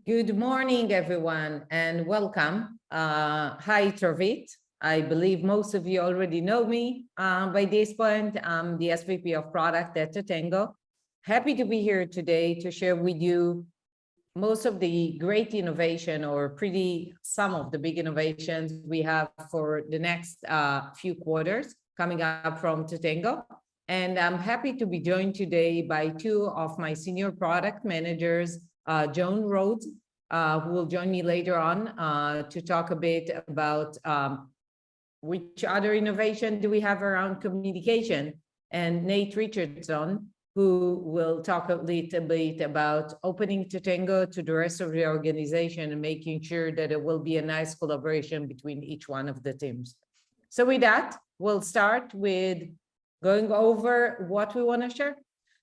Good morning, everyone, and welcome. Hi, Ravit. I believe most of you already know me. By this point, I'm the SVP of Product at Totango. Happy to be here today to share with you most of the great innovation or some of the big innovations we have for the next few quarters coming up from Totango. And I'm happy to be joined today by two of my senior product managers, Joan Rhodes, who will join me later on to talk a bit about which other innovation do we have around communication, and Nate Richardson, who will talk a little bit about opening Totango to the rest of the organization and making sure that it will be a nice collaboration between each one of the teams. So with that, we'll start with going over what we want to share.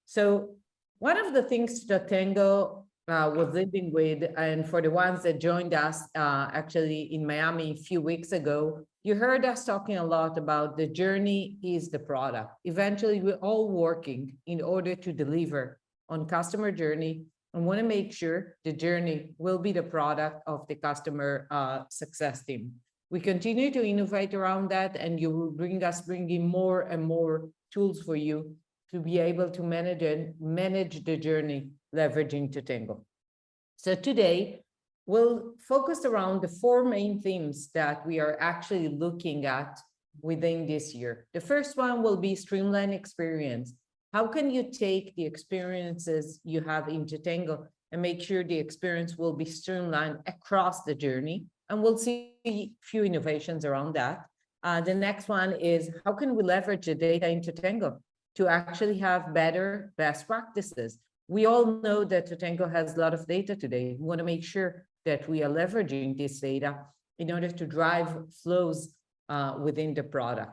So one of the things Totango was living with, and for the ones that joined us actually in Miami a few weeks ago, you heard us talking a lot about the journey is the product. Eventually, we're all working in order to deliver on customer journey and want to make sure the journey will be the product of the customer success team. We continue to innovate around that, and you will bring in more and more tools for you to be able to manage the journey leveraging Totango. So today, we'll focus around the four main themes that we are actually looking at within this year. The first one will be Streamline Experience. How can you take the experiences you have in Totango and make sure the experience will be streamlined across the journey? And we'll see a few innovations around that. The next one is how can we leverage the data in Totango to actually have better best practices? We all know that Totango has a lot of data today. We want to make sure that we are leveraging this data in order to drive flows within the product.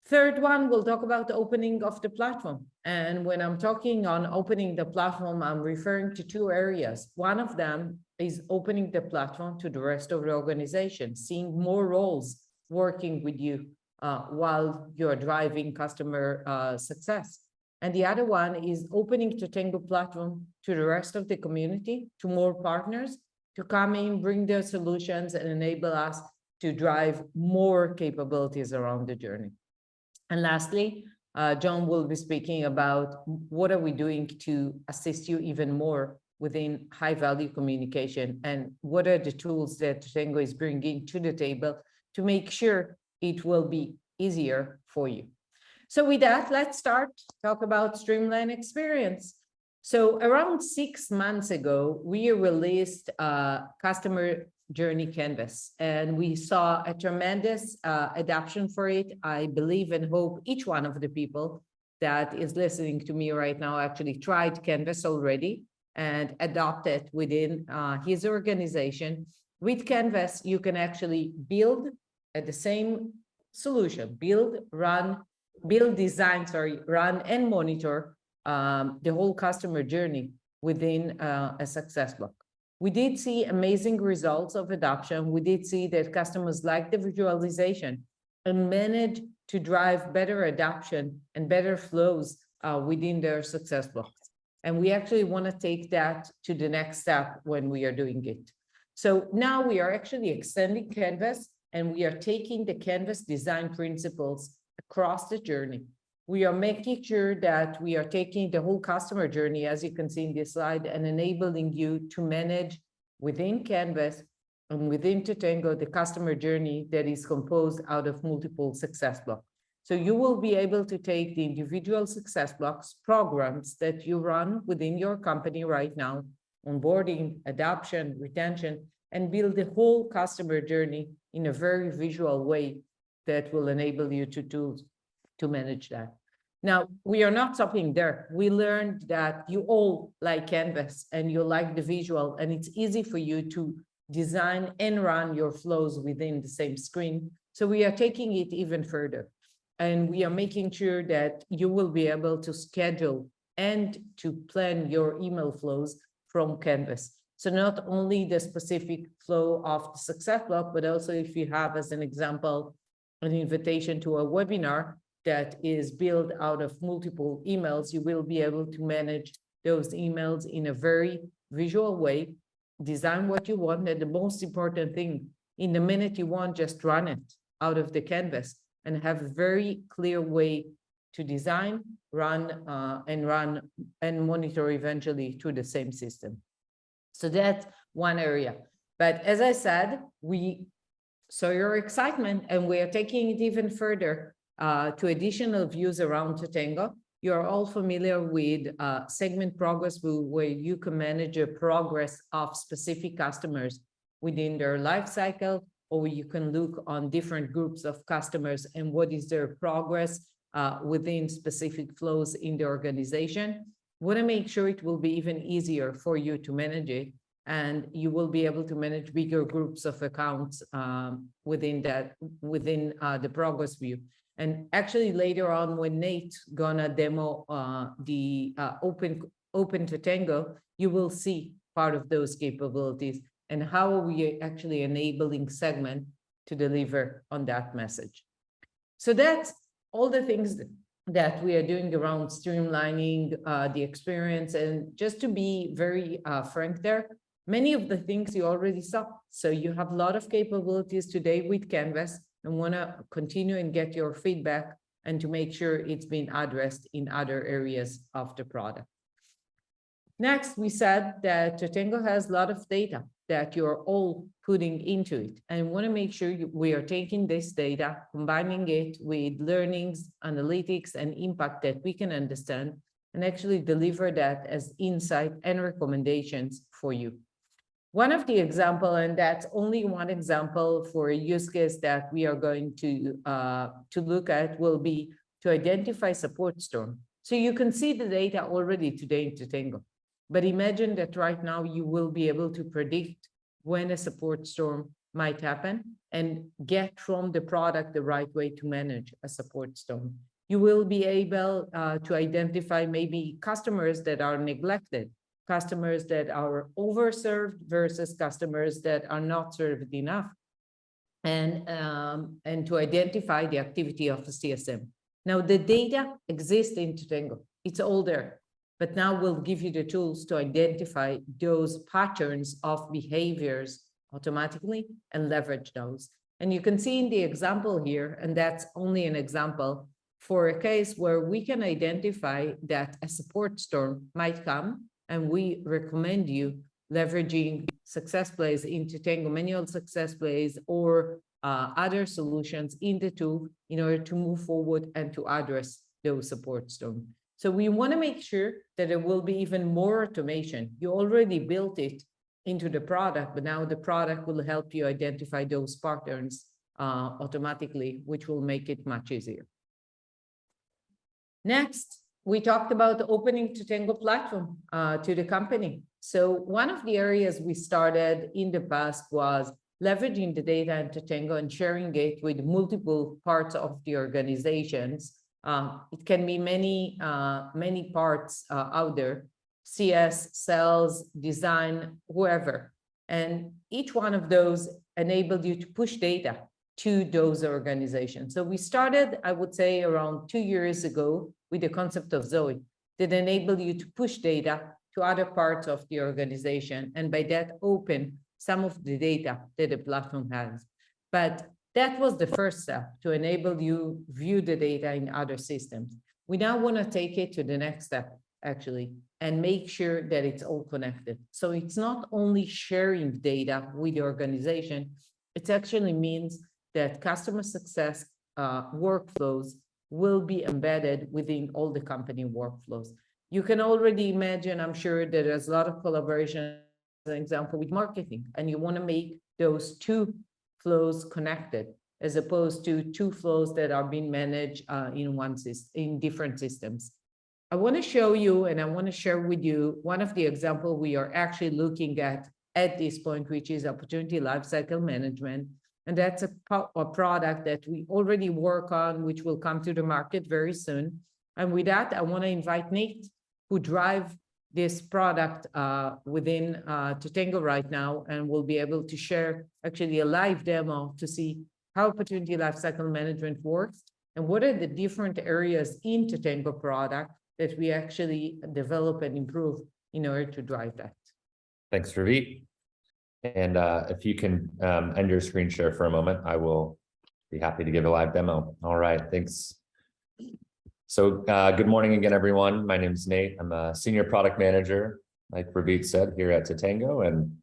Third one, we'll talk about the opening of the platform. And when I'm talking on opening the platform, I'm referring to two areas. One of them is opening the platform to the rest of the organization, seeing more roles working with you while you're driving customer success. And the other one is opening Totango platform to the rest of the community, to more partners, to come in, bring their solutions, and enable us to drive more capabilities around the journey. And lastly, John will be speaking about what are we doing to assist you even more within high-value communication, and what are the tools that Tango is bringing to the table to make sure it will be easier for you. So with that, let's talk about Streamline Experience. So around 6 months ago, we released Customer Journey Canvas, and we saw a tremendous adoption for it. I believe and hope each one of the people that is listening to me right now actually tried Canvas already and adopted within his organization. With Canvas, you can actually build at the same solution, run and monitor the whole customer journey within a success block. We did see amazing results of adoption. We did see that customers like the visualization and manage to drive better adoption and better flows within their success blocks. And we actually want to take that to the next step when we are doing it. So now we are actually extending Canvas, and we are taking the Canvas design principles across the journey. We are making sure that we are taking the whole customer journey, as you can see in this slide, and enabling you to manage within Canvas and within Totango the customer journey that is composed out of multiple success blocks. So you will be able to take the individual success blocks, programs that you run within your company right now, onboarding, adoption, retention, and build the whole customer journey in a very visual way that will enable you to manage that. Now, we are not stopping there. We learned that you all like Canvas and you like the visual, and it's easy for you to design and run your flows within the same screen. So we are taking it even further. And we are making sure that you will be able to schedule and to plan your email flows from Canvas. So not only the specific flow of the success block, but also if you have, as an example, an invitation to a webinar that is built out of multiple emails, you will be able to manage those emails in a very visual way design what you want, and the most important thing, in the minute you want, just run it out of the canvas and have a very clear way to design, run and monitor eventually through the same system. So that's one area. But as I said, we saw your excitement and we are taking it even further to additional views around Totango. You're all familiar with segment progress view, where you can manage the progress of specific customers within their life cycle, or you can look on different groups of customers and what is their progress within specific flows in the organization. Want to make sure it will be even easier for you to manage it, and you will be able to manage bigger groups of accounts within the progress view. And actually later on, when Nate's gonna demo the open Totango, you will see part of those capabilities and how are we actually enabling segment to deliver on that message. So that's all the things that we are doing around streamlining the experience. And just to be very frank there, many of the things you already saw. So you have a lot of capabilities today with Canvas, and want to continue and get your feedback and to make sure it's been addressed in other areas of the product. Next, we said that Totango has a lot of data that you're all putting into it, and want to make sure we are taking this data, combining it with learnings, analytics, and impact that we can understand, and actually deliver that as insight and recommendations for you. One of the example, and that's only one example for a use case that we are going to look at, will be to identify support storm. So you can see the data already today in Totango, but imagine that right now you will be able to predict when a support storm might happen and get from the product the right way to manage a support storm. You will be able to identify maybe customers that are neglected, customers that are overserved versus customers that are not served enough, and to identify the activity of the CSM. Now, the data exists in Totango. It's all there, but now we'll give you the tools to identify those patterns of behaviors automatically and leverage those. And you can see in the example here, and that's only an example, for a case where we can identify that a support storm might come, and we recommend you leveraging success plays in Totango, manual success plays, or other solutions in the tool in order to move forward and to address those support storms. So we want to make sure that there will be even more automation. You already built it into the product, but now the product will help you identify those patterns automatically, which will make it much easier. Next, we talked about opening Totango platform to the company. So one of the areas we started in the past was leveraging the data in Totango and sharing it with multiple parts of the organizations. It can be many parts out there: CS, sales, design, whoever. And each one of those enabled you to push data to those organizations. So we started, I would say, around 2 years ago with the concept of Zoe that enable you to push data to other parts of the organization, and by that open some of the data that the platform has. But that was the first step to enable you view the data in other systems. We now want to take it to the next step, actually, and make sure that it's all connected. So it's not only sharing data with the organization, it actually means that customer success workflows will be embedded within all the company workflows. You can already imagine, I'm sure, that there's a lot of collaboration, as an example, with marketing, and you want to make those two flows connected, as opposed to two flows that are being managed in different systems. I want to show you, and I want to share with you one of the examples we are actually looking at this point, which is opportunity lifecycle management. And that's a product that we already work on, which will come to the market very soon. And with that, I want to invite Nate, who drives this product within Totango right now, and will be able to share actually a live demo to see how opportunity lifecycle management works and what are the different areas in Totango product that we actually develop and improve in order to drive that. Thanks, Ravit. And if you can end your screen share for a moment, I will be happy to give a live demo. All right, thanks. So good morning again, everyone. My name is Nate. I'm a senior product manager, like Ravit said, here at Totango. And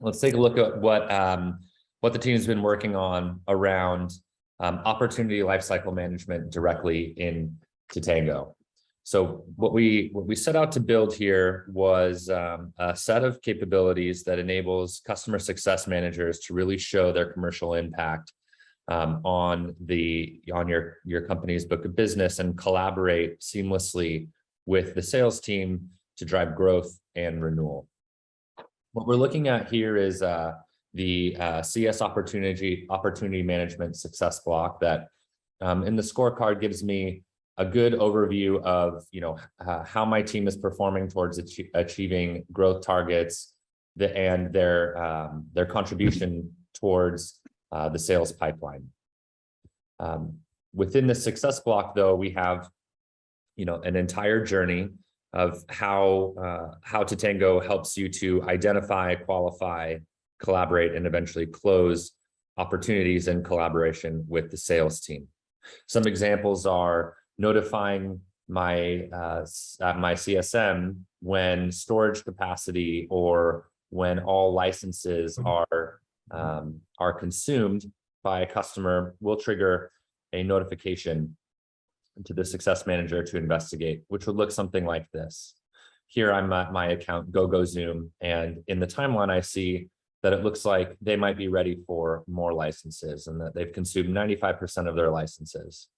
let's take a look at what the team has been working on around opportunity lifecycle management directly in Totango. So what we set out to build here was a set of capabilities that enables customer success managers to really show their commercial impact on your company's book of business and collaborate seamlessly with the sales team to drive growth and renewal. What we're looking at here is the CS opportunity management success block that in the scorecard gives me a good overview of how my team is performing towards achieving growth targets and their contribution towards the sales pipeline. Within the success block, though, we have an entire journey of how Totango helps you to identify, qualify, collaborate, and eventually close opportunities in collaboration with the sales team. Some examples are notifying my CSM when storage capacity or when all licenses are consumed by a customer will trigger a notification to the success manager to investigate, which would look something like this. Here I'm at my account GoGoZoom, and in the timeline I see that it looks like they might be ready for more licenses and that they've consumed 95% of their licenses.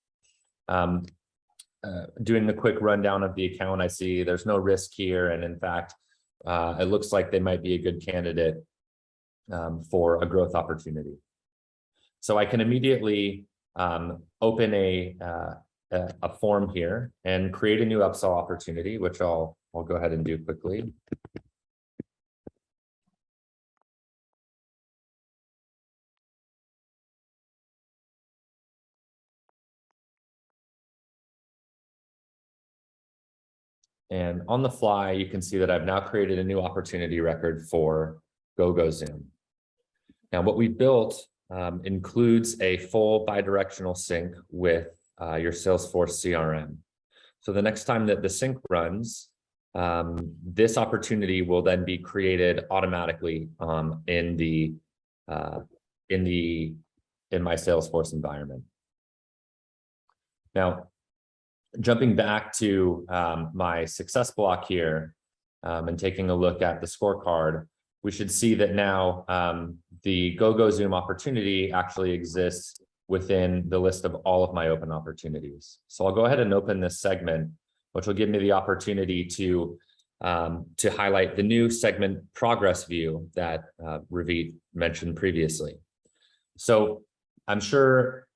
Doing a quick rundown of the account, I see there's no risk here, and in fact, it looks like they might be a good candidate for a growth opportunity. So I can immediately open a form here and create a new upsell opportunity, which I'll go ahead and do quickly. And on the fly, you can see that I've now created a new opportunity record for GoGoZoom. Now, what we built includes a full bidirectional sync with your Salesforce CRM. So the next time that the sync runs, this opportunity will then be created automatically in my Salesforce environment. Now, jumping back to my success block here and taking a look at the scorecard, we should see that now the GoGoZoom opportunity actually exists within the list of all of my open opportunities. So I'll go ahead and open this segment, which will give me the opportunity to highlight the new segment progress view that Ravit mentioned previously. So I'm sure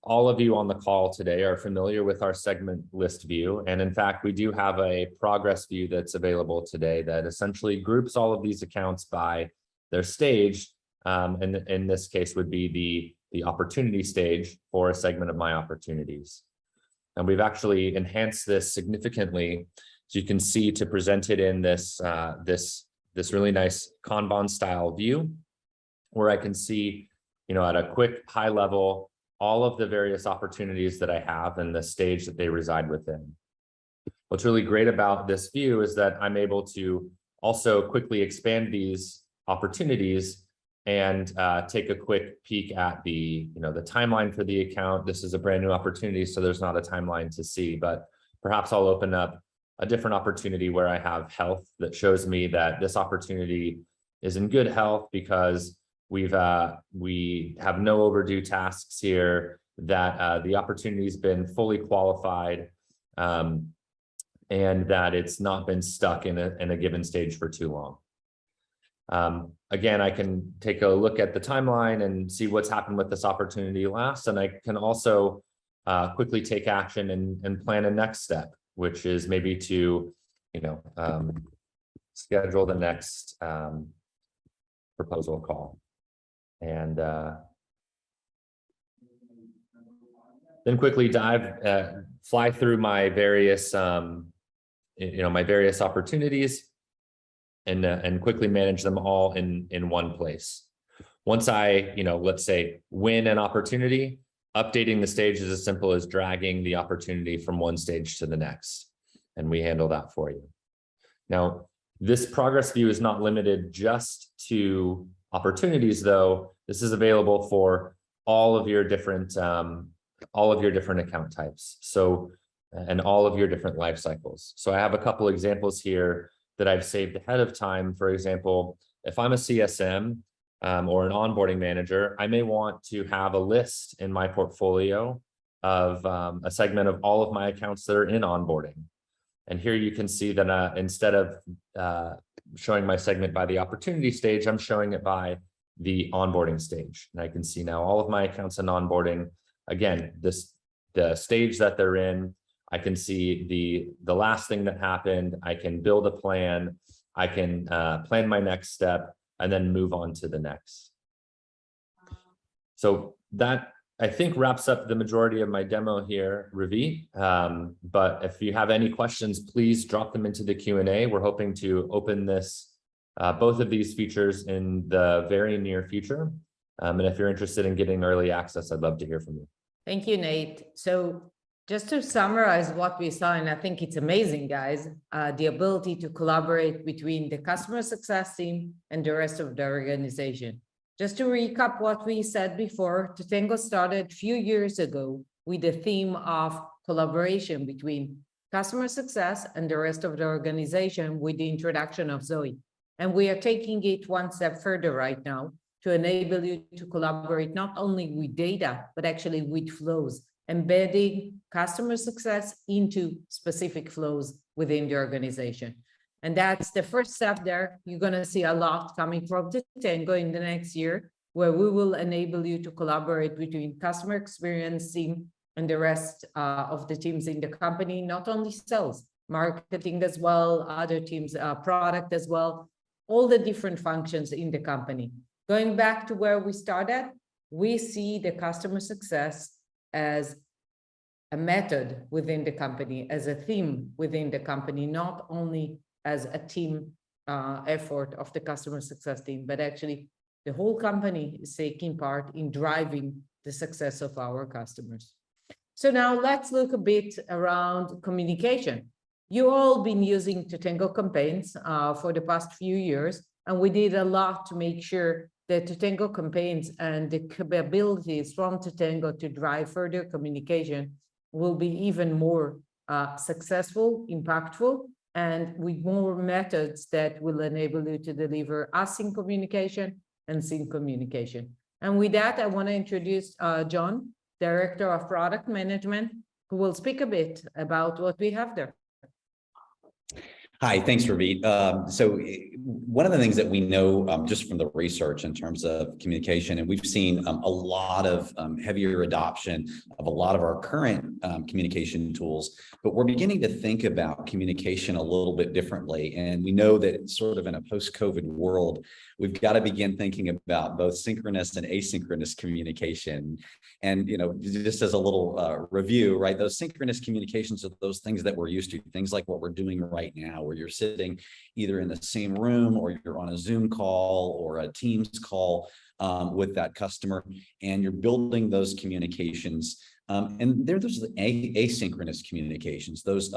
all of you on the call today are familiar with our segment list view. And in fact, we do have a progress view that's available today that essentially groups all of these accounts by their stage. And in this case would be the opportunity stage for a segment of my opportunities. And we've actually enhanced this significantly, so you can see, to present it in this really nice Kanban style view, where I can see at a quick high level, all of the various opportunities that I have and the stage that they reside within. What's really great about this view is that I'm able to also quickly expand these opportunities and take a quick peek at the timeline for the account. This is a brand new opportunity, so there's not a timeline to see, but perhaps I'll open up a different opportunity where I have health that shows me that this opportunity is in good health because we have no overdue tasks here, that the opportunity's been fully qualified, and that it's not been stuck in a given stage for too long. Again, I can take a look at the timeline and see what's happened with this opportunity last, and I can also quickly take action and plan a next step, which is maybe to schedule the next proposal call. And then quickly fly through my various, my various opportunities, and quickly manage them all in one place. Once I, let's say, win an opportunity, updating the stage is as simple as dragging the opportunity from one stage to the next, and we handle that for you. Now, this progress view is not limited just to opportunities, though. This is available for all of your different account types. So, and all of your different life cycles. So I have a couple examples here that I've saved ahead of time. For example, if I'm a CSM or an onboarding manager, I may want to have a list in my portfolio of a segment of all of my accounts that are in onboarding. And here you can see that instead of showing my segment by the opportunity stage, I'm showing it by the onboarding stage. And I can see now all of my accounts in onboarding. Again, the stage that they're in. I can see the last thing that happened. I can build a plan. I can plan my next step and then move on to the next. So that, I think, wraps up the majority of my demo here, Ravit. But if you have any questions, please drop them into the Q&A. We're hoping to open this, both of these features in the very near future. And if you're interested in getting early access, I'd love to hear from you. Thank you, Nate. So just to summarize what we saw, and I think it's amazing, guys, the ability to collaborate between the customer success team and the rest of the organization. Just to recap what we said before, Totango started a few years ago with the theme of collaboration between customer success and the rest of the organization with the introduction of Zoe. And we are taking it one step further right now to enable you to collaborate not only with data, but actually with flows, embedding customer success into specific flows within the organization. And that's the first step there. You're going to see a lot coming from Totango in the next year, where we will enable you to collaborate between customer experience team and the rest of the teams in the company, not only sales, marketing as well, other teams, product as well, all the different functions in the company. Going back to where we started, we see the customer success as a method within the company, as a theme within the company, not only as a team effort of the customer success team, but actually the whole company is taking part in driving the success of our customers. So now let's look a bit around communication. You all been using Totango campaigns for the past few years, and we did a lot to make sure that Totango campaigns and the capabilities from Totango to drive further communication will be even more successful, impactful, and with more methods that will enable you to deliver async communication and sync communication. And with that, I want to introduce John, Director of Product Management, who will speak a bit about what we have there. Hi, thanks, Ravit. So one of the things that we know just from the research in terms of communication, and we've seen a lot of heavier adoption of a lot of our current communication tools, but we're beginning to think about communication a little bit differently. And we know that sort of in a post-COVID world, we've got to begin thinking about both synchronous and asynchronous communication. And, just as a little review, right, those synchronous communications are those things that we're used to, things like what we're doing right now, where you're sitting either in the same room or you're on a Zoom call or a Teams call with that customer, and you're building those communications. And they're those asynchronous communications, those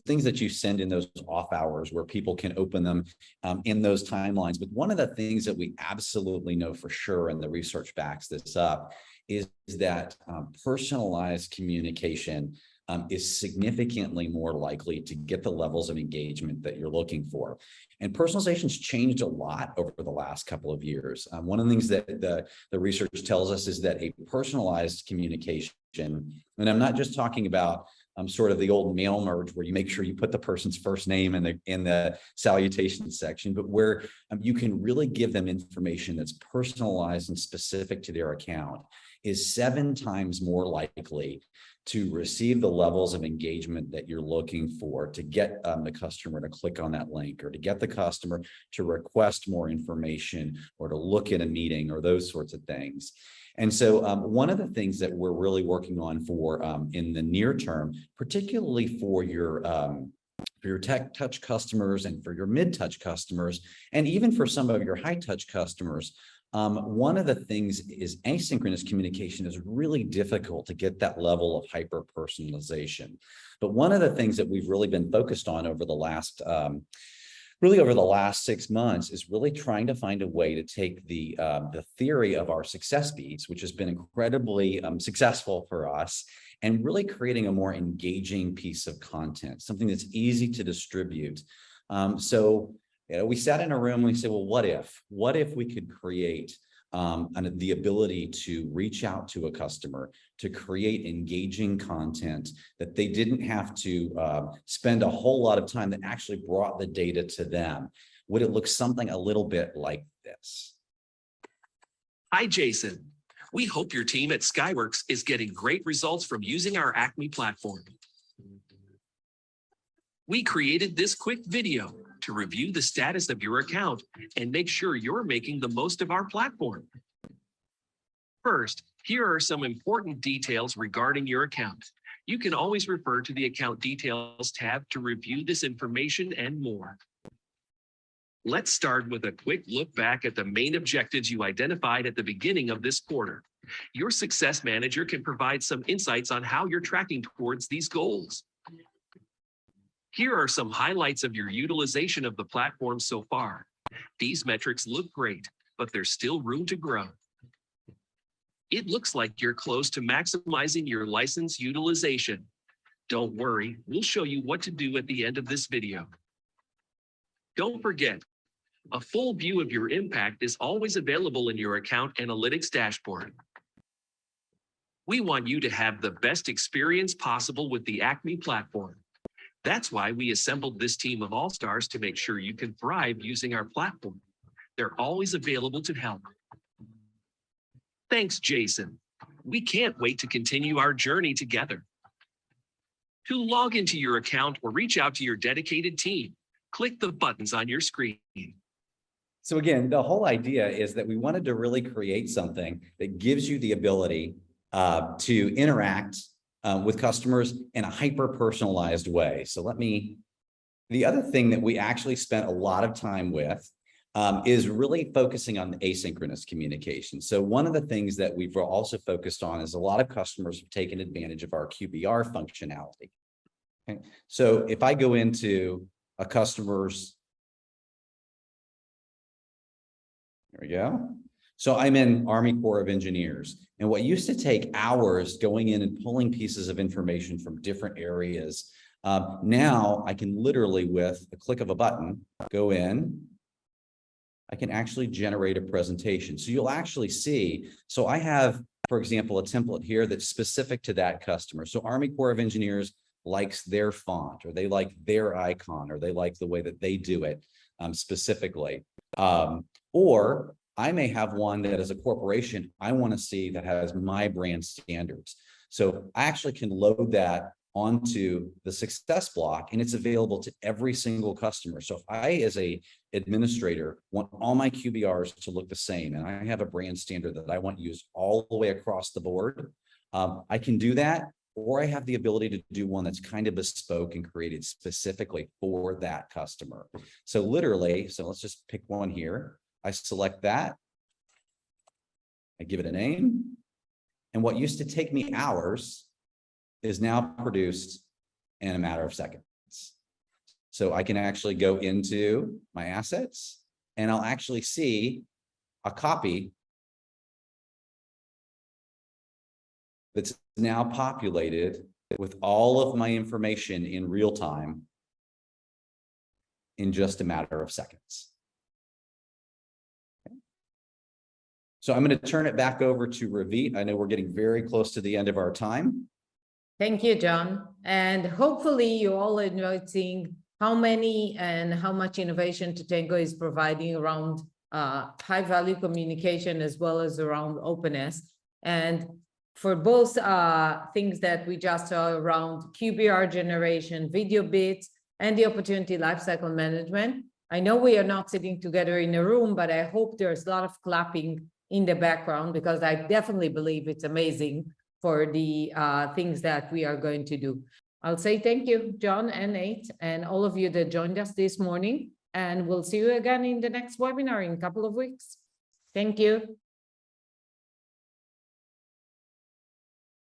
things that you send in those off hours where people can open them in those timelines. But one of the things that we absolutely know for sure, and the research backs this up, is that personalized communication is significantly more likely to get the levels of engagement that you're looking for. And personalization's changed a lot over the last couple of years. One of the things that the research tells us is that a personalized communication, and I'm not just talking about sort of the old mail merge where you make sure you put the person's first name in the salutation section, but where you can really give them information that's personalized and specific to their account, is 7 times more likely to receive the levels of engagement that you're looking for, to get the customer to click on that link, or to get the customer to request more information, or to look at a meeting, or those sorts of things. And so one of the things that we're really working on for in the near term, particularly for your for your tech touch customers and for your mid-touch customers, and even for some of your high-touch customers. One of the things is asynchronous communication is really difficult to get that level of hyper-personalization. But one of the things that we've really been focused on over the last over the last 6 months is really trying to find a way to take the theory of our success beats, which has been incredibly successful for us, and really creating a more engaging piece of content, something that's easy to distribute. So we sat in a room and we said, well, what if we could create the ability to reach out to a customer, to create engaging content that they didn't have to spend a whole lot of time, that actually brought the data to them? Would it look something a little bit like this? Hi, Jason. We hope your team at Skyworks is getting great results from using our Acme platform. We created this quick video to review the status of your account and make sure you're making the most of our platform. First, here are some important details regarding your account. You can always refer to the Account Details tab to review this information and more. Let's start with a quick look back at the main objectives you identified at the beginning of this quarter. Your Success Manager can provide some insights on how you're tracking towards these goals. Here are some highlights of your utilization of the platform so far. These metrics look great, but there's still room to grow. It looks like you're close to maximizing your license utilization. Don't worry, we'll show you what to do at the end of this video. Don't forget, a full view of your impact is always available in your account analytics dashboard. We want you to have the best experience possible with the Acme platform. That's why we assembled this team of all-stars to make sure you can thrive using our platform. They're always available to help. Thanks, Jason. We can't wait to continue our journey together. To log into your account or reach out to your dedicated team, click the buttons on your screen. So again, the whole idea is that we wanted to really create something that gives you the ability to interact with customers in a hyper-personalized way. So the other thing that we actually spent a lot of time with is really focusing on the asynchronous communication. So one of the things that we've also focused on is a lot of customers have taken advantage of our QBR functionality. Okay. So if I go into a customer's, there we go. So I'm in Army Corps of Engineers, and what used to take hours going in and pulling pieces of information from different areas, now I can literally, with a click of a button, go in. I can actually generate a presentation. So you'll actually see, so I have, for example, a template here that's specific to that customer. So Army Corps of Engineers likes their font, or they like their icon, or they like the way that they do it specifically. Or I may have one that as a corporation, I want to see that has my brand standards. So I actually can load that onto the success block, and it's available to every single customer. So if I, as a administrator, want all my QBRs to look the same, and I have a brand standard that I want used all the way across the board, I can do that, or I have the ability to do one that's kind of bespoke and created specifically for that customer. So literally, so let's just pick one here. I select that, I give it a name, and what used to take me hours is now produced in a matter of seconds. So I can actually go into my assets, and I'll actually see a copy that's now populated with all of my information in real time in just a matter of seconds. So I'm going to turn it back over to Ravit. I know we're getting very close to the end of our time. Thank you, John. And hopefully you all enjoyed seeing how many and how much innovation Totango is providing around high-value communication, as well as around openness. And for both things that we just saw around QBR generation, video bits, and the opportunity lifecycle management, I know we are not sitting together in a room, but I hope there's a lot of clapping in the background, because I definitely believe it's amazing for the things that we are going to do. I'll say thank you, John and Nate, and all of you that joined us this morning. And we'll see you again in the next webinar in a couple of weeks. Thank you.